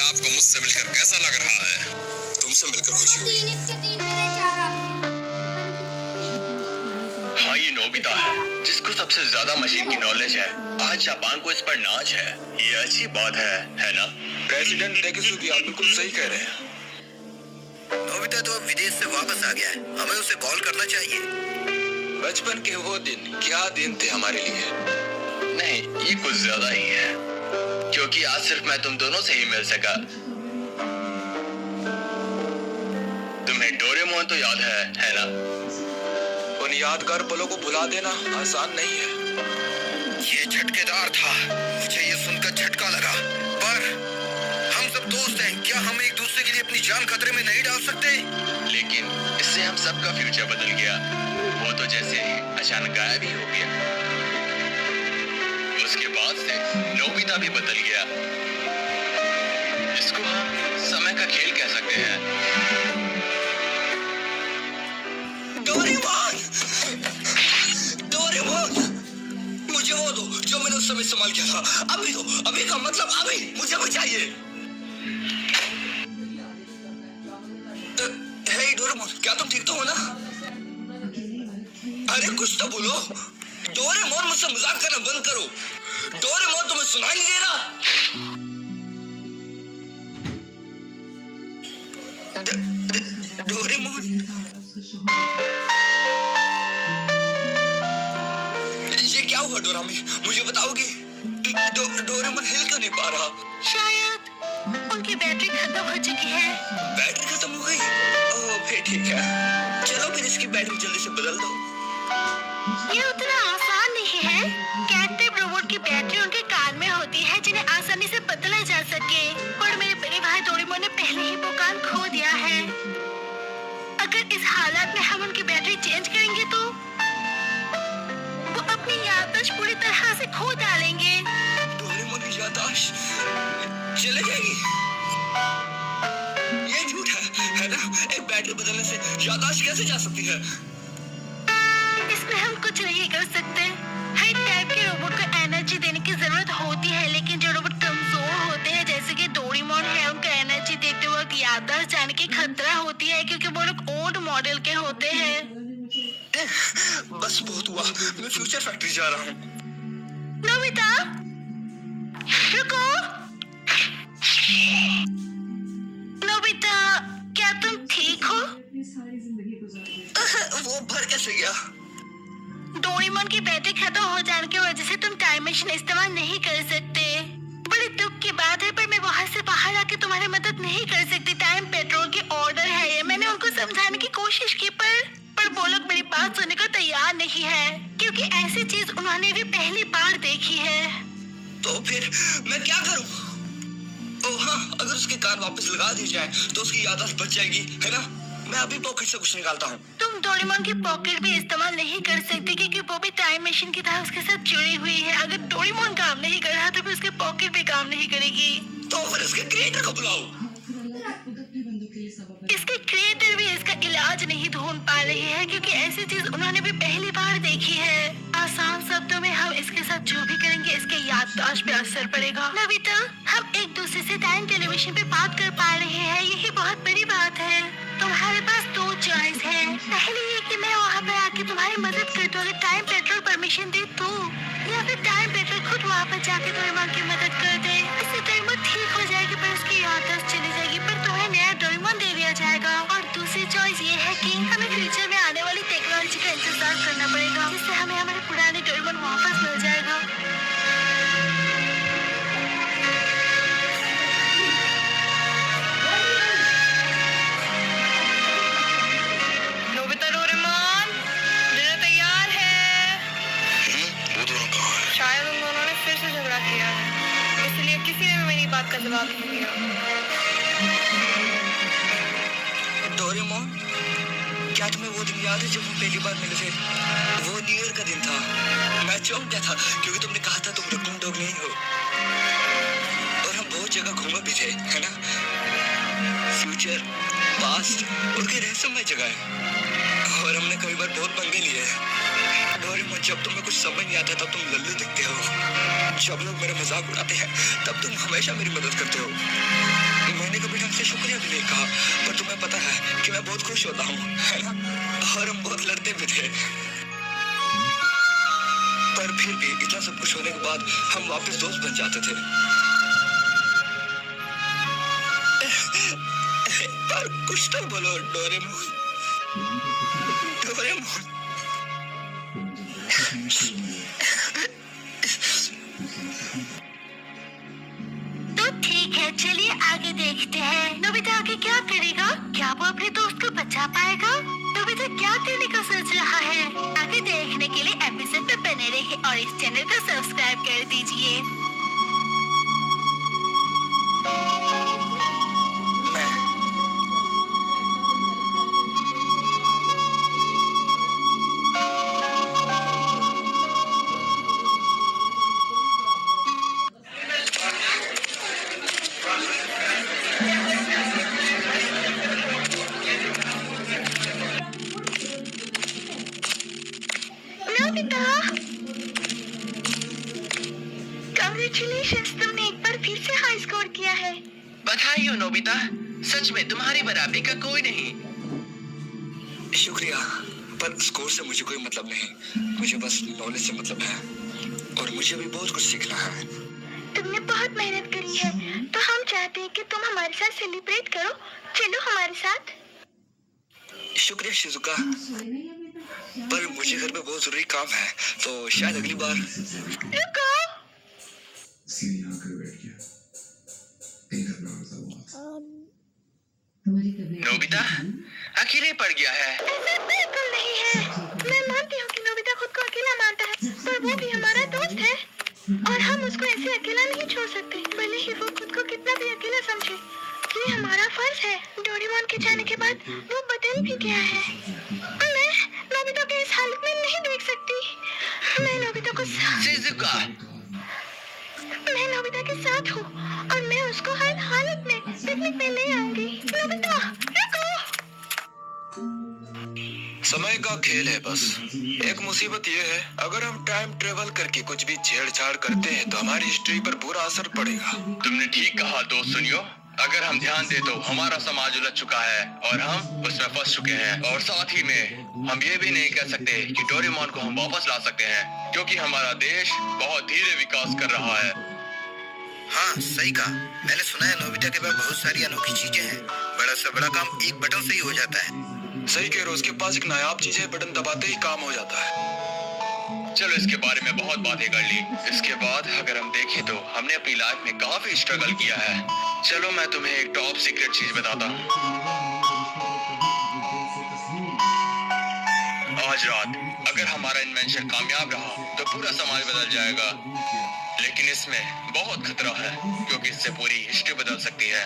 आपको मुझसे मिलकर कैसा लग रहा है? तुमसे मिलकर खुशी हुई। हाँ, ये नोबिता है जिसको सबसे ज्यादा मशीन की नॉलेज है। आज जापान को इस पर नाज है। ये अच्छी बात है ना? प्रेसिडेंट टेकेसुगी, आप बिल्कुल सही कह रहे हैं। नोबिता तो अब विदेश से वापस आ गया है, हमें उसे कॉल करना चाहिए। बचपन के वो दिन क्या दिन थे हमारे लिए। नहीं, ये कुछ ज्यादा ही है, क्योंकि आज सिर्फ मैं तुम दोनों से ही मिल सका। तुम्हें डोरेमोन तो याद है ना? उन यादगार पलों को भुला देना आसान नहीं है। ये झटकेदार था, मुझे ये सुनकर झटका लगा। पर हम सब दोस्त हैं, क्या हम एक दूसरे के लिए अपनी जान खतरे में नहीं डाल सकते? लेकिन इससे हम सबका फ्यूचर बदल गया। वो तो जैसे अचानक गायब ही हो गया। उसके बाद से नोबिता भी बदल गया। इसको हम समय का खेल कह सकते हैं। डोरेमोन! डोरेमोन! मुझे वो दो जो मैंने उस समय इस्तेमाल किया था। अभी दो, अभी का मतलब अभी, मुझे बचाइए। हे डोरेमोन, क्या तुम ठीक तो हो ना? अरे कुछ तो बोलो। डोरेमोन, मुझसे मजाक करना बंद करो। डोरेमोन, तुम्हें सुनाई नहीं दे रहा? डोरेमोन, ये क्या हुआ डोरामी? मुझे बताओगी? डोरेमोन हिल क्यों नहीं पा रहा? शायद उनकी बैटरी खत्म हो चुकी है। बैटरी खत्म हो गई? ओह, फिर ठीक है। चलो फिर इसकी बैटरी जल्दी से बदल दो। ये उतना आसान नहीं है। कैटनेप रोबोट की बैटरी उनके कान में होती है, जिन्हें आसानी से बदला जा सके। और मेरे बड़े भाई डोरेमोन ने पहले ही वो कान खो दिया है। अगर इस हालत में हम उनकी बैटरी चेंज करेंगे तो वो अपनी याददाश्त पूरी तरह से खो डालेंगे। डोरेमोन की याददाश्त चले जाएगी? ये झूठ है ना? एक बैटरी बदलने से याददाश्त कैसे जा सकती है? इसमें हम कुछ नहीं कर सकते। हर टाइप के रोबोट को एनर्जी देने की जरूरत होती है, लेकिन जो रोबोट कमजोर होते हैं जैसे कि डोरेमोन है, उनका एनर्जी देते वक्त याददाश्त जाने की खतरा होती है, क्योंकि वो लोग ओल्ड मॉडल के होते हैं। बस बहुत हुआ, मैं फ्यूचर फैक्ट्री जा रहा हूँ। नोबिता, रुको। नोबिता, क्या तुम ठीक हो? वो भर कैसे गया? डोरेमोन की बैटरी खत्म हो जाने की वजह से तुम टाइम मशीन इस्तेमाल नहीं कर सकते। बड़ी दुख की बात है, पर मैं वहाँ से बाहर आके तुम्हारी मदद नहीं कर सकती। टाइम पेट्रोल की ऑर्डर है ये। मैंने उनको समझाने की कोशिश की, पर वो लोग मेरी बात सुनने को तैयार नहीं है, क्योंकि ऐसी चीज उन्होंने भी पहली बार देखी है। तो फिर मैं क्या करूँ? ओह हाँ, अगर उसके कान वापस लगा दिए जाए तो उसकी याददाश्त बच जाएगी, है ना? मैं अभी पॉकेट से कुछ निकालता हूँ। तुम डोरेमोन की पॉकेट भी इस्तेमाल नहीं कर सकते, क्योंकि वो भी टाइम मशीन की तरह उसके साथ जुड़ी हुई है। अगर डोरेमोन काम नहीं कर रहा तो फिर उसकी पॉकेट भी काम नहीं करेगी। तो फिर उसके क्रिएटर को बुलाओ। इसके क्रिएटर भी इसका इलाज नहीं ढूंढ पा रहे हैं, क्योंकि ऐसी चीज उन्होंने भी पहली बार देखी है। आसान शब्दों में हम इसके साथ जो भी करेंगे इसके याददाश्त पे असर पड़ेगा। नोबिता, हम एक दूसरे से टाइम टेलीविजन पे बात कर पा रहे हैं, यही बहुत बड़ी बात है। तुम्हारे पास दो चॉइस है। पहली ये कि मैं वहाँ पे आके तुम्हारी मदद कर दूँ, अगर टाइम पेट्रोल परमिशन दे तो, या फिर टाइम पेट्रोल खुद वहाँ पर जाके डोरेमोन की मदद कर दे। इससे डोरेमोन ठीक हो जाएगी, पर उसकी याददाश्त चली जाएगी, पर तुम्हें नया डोरेमोन दे दिया जाएगा। और दूसरी चॉइस ये है कि हमें फ्यूचर में आने वाली टेक्नोलॉजी का इंतजार करना पड़ेगा, जिससे हमें हमारे पुराने डोरेमोन वापस मिल जाएगा। नोबिता, डोरेमोन, डिनर तैयार है। वो दोनों कहाँ हैं? शायद उन दोनों ने फिर से झगड़ा किया है, इसलिए किसी ने भी मेरी बात का जवाब नहीं दिया। डोरेमोन, क्या तुम्हें वो दिन याद है जब हम पहली बार मिले थे? वो न्यू ईयर का दिन था। मैं चौंक गया था क्योंकि तुमने कहा था तुम रकून डॉग नहीं हो। और हम बहुत जगह घूमे भी थे, है ना? फ्यूचर, पास्ट, उनकी रहस्यमय जगह है। और हमने कई बार बहुत पंगे लिए हैं। डोरेमोन, जब तुम्हें कुछ समझ नहीं आता तब तुम लल्लू दिखते हो। जब लोग मेरा मजाक उड़ाते हैं तब तुम हमेशा मेरी मदद करते हो। कहा, पर तुम्हें पता है कि मैं बहुत खुश होता हूँ, है ना? और हम बहुत लड़ते भी थे, पर फिर भी इतना सब कुछ होने के बाद हम वापस दोस्त बन जाते थे। पर कुछ तो बोलो डोरेमोन, डोरेमोन। तो ठीक है, चलिए आगे देखते हैं। नोबिता आगे क्या करेगा? क्या वो अपने दोस्त को बचा पाएगा? नोबिता क्या करने का सोच रहा है? आगे देखने के लिए एपिसोड पे बने रहिए और इस चैनल को सब्सक्राइब कर दीजिए। नोबिता, कांग्रेचुलेशंस, तुमने एक बार फिर से हाई स्कोर किया है। बधाई हो नोबिता, सच में तुम्हारी बराबरी का कोई नहीं। शुक्रिया, पर स्कोर से मुझे कोई मतलब नहीं, मुझे बस नॉलेज से मतलब है और मुझे अभी बहुत कुछ सीखना है। तुमने बहुत मेहनत करी है, तो हम चाहते हैं कि तुम हमारे साथ सेलिब्रेट करो। चलो हमारे साथ। शुक्रिया शिजुका, पर मुझे घर में बहुत जरूरी काम है, तो शायद अगली बार। रुको, सीधी आकर बैठ गया। दिन का नाम था बहुत। नोबिता अकेले पड़ गया है। ऐसा बिल्कुल नहीं है। मैं मानती हूँ कि नोबिता खुद को अकेला मानता है, पर वो भी हमारा दोस्त है और हम उसको ऐसे अकेला नहीं छोड़ सकते, भले ही वो खुद को कितना भी अकेला समझे। ये हमारा फर्ज है। डोरेमोन के जाने के बाद वो बदल भी गया है। मैं नोबिता को इस हालत में नहीं देख सकती। मैं नोबिता को शिजुका, मैं नोबिता के साथ हूँ और मैं उसको हर हालत में पिकनिक में ले आऊंगी। नोबिता, रुको। समय का खेल है बस। एक मुसीबत ये है, अगर हम टाइम ट्रेवल करके कुछ भी छेड़छाड़ करते हैं तो हमारी हिस्ट्री पर बुरा असर पड़ेगा। तुमने ठीक कहा दोस्त। सुनियो, अगर हम ध्यान दे तो हमारा समाज उलझ चुका है और हम उसमें फंस चुके हैं, और साथ ही में हम ये भी नहीं कह सकते कि डोरेमोन को हम वापस ला सकते हैं, क्योंकि हमारा देश बहुत धीरे विकास कर रहा है। हाँ, सही कहा। मैंने सुना है नोबिता के पास बहुत सारी अनोखी चीजें हैं। बड़ा से बड़ा काम एक बटन से ही हो जाता है। सही कह रहे हो, उसके पास एक नायाब चीज है, बटन दबाते ही काम हो जाता है। चलो इसके बारे में बहुत बातें कर ली। इसके बाद अगर हम देखें तो हमने अपनी लाइफ में काफी स्ट्रगल किया है। चलो मैं तुम्हें एक टॉप सीक्रेट चीज बताता हूँ। आज रात अगर हमारा इन्वेंशन कामयाब रहा तो पूरा समाज बदल जाएगा, लेकिन इसमें बहुत खतरा है क्योंकि इससे पूरी हिस्ट्री बदल सकती है।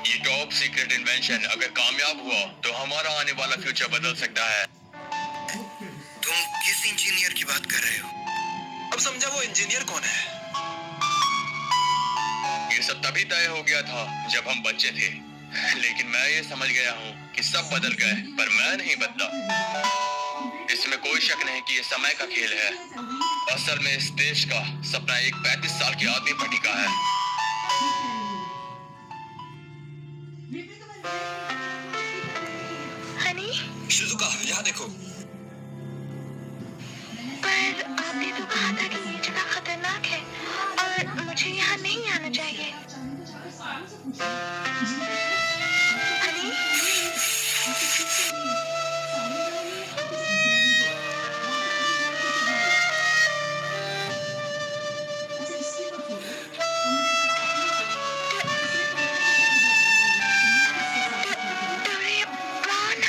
ये टॉप सीक्रेट इन्वेंशन अगर कामयाब हुआ तो हमारा आने वाला फ्यूचर बदल सकता है। तुम किस इंजीनियर की बात कर रहे हो? अब समझा वो इंजीनियर कौन है? ये सब तभी तय हो गया था जब हम बच्चे थे, लेकिन मैं ये समझ गया हूँ कि सब बदल गए पर मैं नहीं बदला। इसमें कोई शक नहीं कि ये समय का खेल है। असल में इस देश का सपना एक 35 साल के आदमी पर टिका है। हनी, शिजुका, यहाँ देखो। पर आपने तो कहा था कि ये जगह खतरनाक है और मुझे यहाँ नहीं आना चाहिए। हनी, डोरेमोन,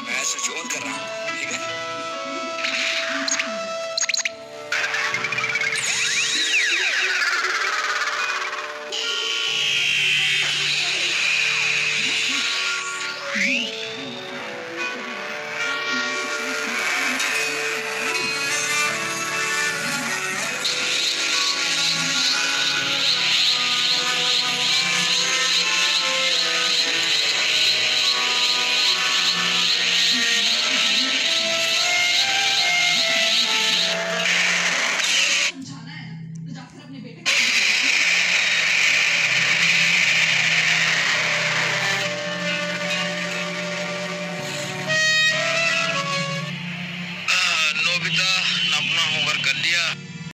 मैं स्विच ऑन कर रहा हूँ, ठीक है? नोबिता